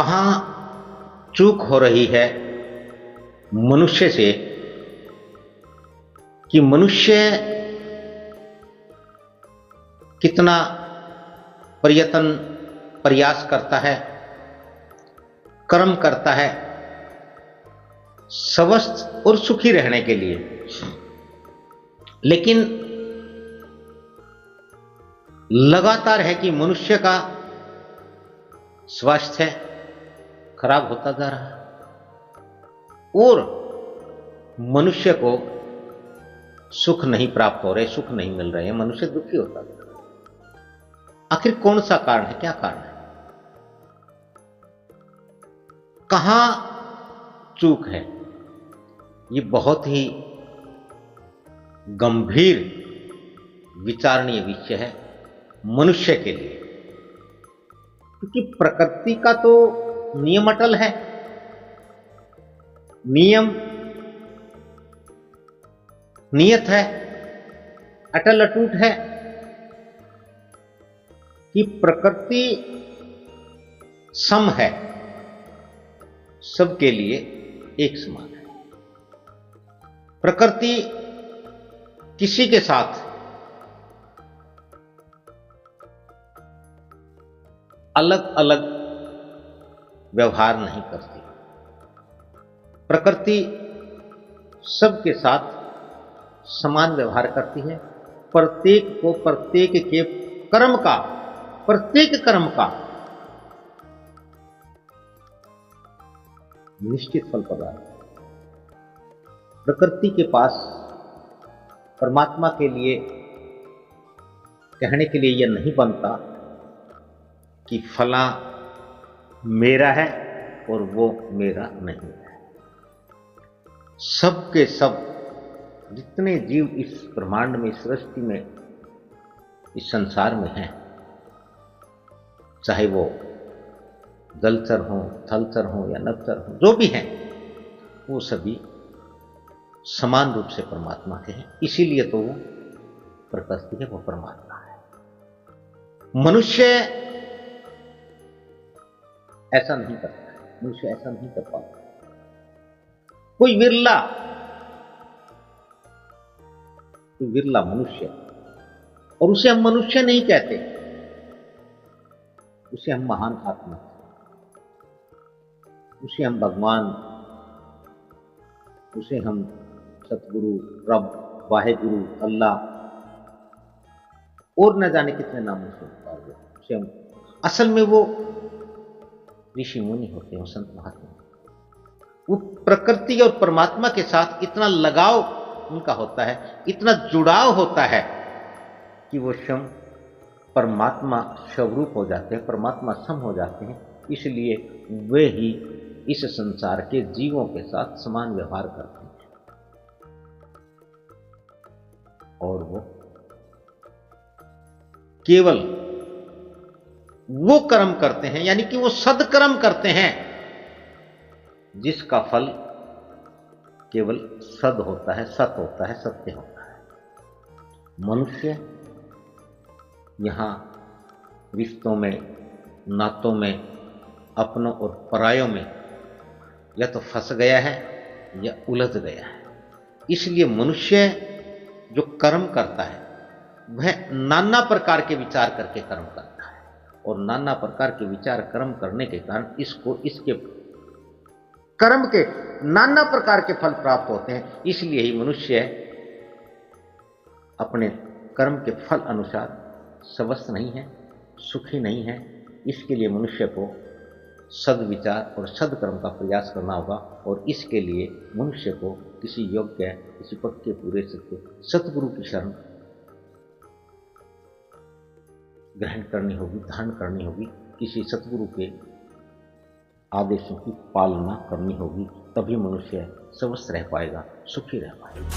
कहाँ चूक हो रही है मनुष्य से कि मनुष्य कितना प्रयास करता है, कर्म करता है स्वस्थ और सुखी रहने के लिए, लेकिन लगातार है कि मनुष्य का स्वास्थ्य खराब होता जा रहा है और मनुष्य को सुख नहीं प्राप्त हो रहे, सुख नहीं मिल रहे हैं, मनुष्य दुखी होता जा रहा है। आखिर कौन सा कारण है, क्या कारण है, कहां चूक है? ये बहुत ही गंभीर विचारणीय विषय है मनुष्य के लिए, क्योंकि प्रकृति का तो नियम अटल है, नियम नियत है, अटल अटूट है कि प्रकृति सम है, सबके लिए एक समान है। प्रकृति किसी के साथ अलग अलग व्यवहार नहीं करती। प्रकृति सबके साथ समान व्यवहार करती है। प्रत्येक को प्रत्येक के कर्म का, प्रत्येक कर्म का निश्चित फल प्रदान है। प्रकृति के पास परमात्मा के लिए कहने के लिए यह नहीं बनता कि फला मेरा है और वो मेरा नहीं है। सबके सब जितने जीव इस ब्रह्मांड में, इस सृष्टि में, इस संसार में हैं, चाहे वो जलचर हो, थलचर हो या नभचर हो, जो भी हैं, वो सभी समान रूप से परमात्मा के हैं। इसीलिए तो वो प्रकृति है, वो परमात्मा है। मनुष्य ऐसा नहीं करता है, मनुष्य ऐसा नहीं कर पाता। कोई विरला मनुष्य, और उसे हम मनुष्य नहीं कहते, उसे हम महान आत्मा, उसे हम भगवान, उसे हम सतगुरु, रब, वाहेगुरु, अल्लाह और न जाने कितने नामों से पुकारते हैं। उसे हम, असल में वो ऋषि मुनि होते हैं, संत महात्मा। वो प्रकृति और परमात्मा के साथ इतना लगाव उनका होता है, इतना जुड़ाव होता है कि वो स्वयं परमात्मा स्वरूप हो जाते हैं, परमात्मा सम हो जाते हैं। इसलिए वे ही इस संसार के जीवों के साथ समान व्यवहार करते हैं और वो केवल वो कर्म करते हैं, यानी कि वो सदकर्म करते हैं जिसका फल केवल सद होता है, सत होता है, सत्य होता है। मनुष्य यहां रिश्तों में, नातों में, अपनों और परायों में या तो फंस गया है या उलझ गया है। इसलिए मनुष्य जो कर्म करता है वह नाना प्रकार के विचार करके कर्म करता है, और नाना प्रकार के विचार कर्म करने के कारण इसको, इसके कर्म के नाना प्रकार के फल प्राप्त होते हैं। इसलिए ही मनुष्य अपने कर्म के फल अनुसार स्वस्थ नहीं है, सुखी नहीं है। इसके लिए मनुष्य को सद्विचार और सदकर्म का प्रयास करना होगा, और इसके लिए मनुष्य को किसी योग्य, किसी पक्के पूरे सतगुरु की शरण ग्रहण करनी होगी, धारण करनी होगी, किसी सतगुरु के आदेशों की पालना करनी होगी, तभी मनुष्य स्वस्थ रह पाएगा, सुखी रह पाएगा।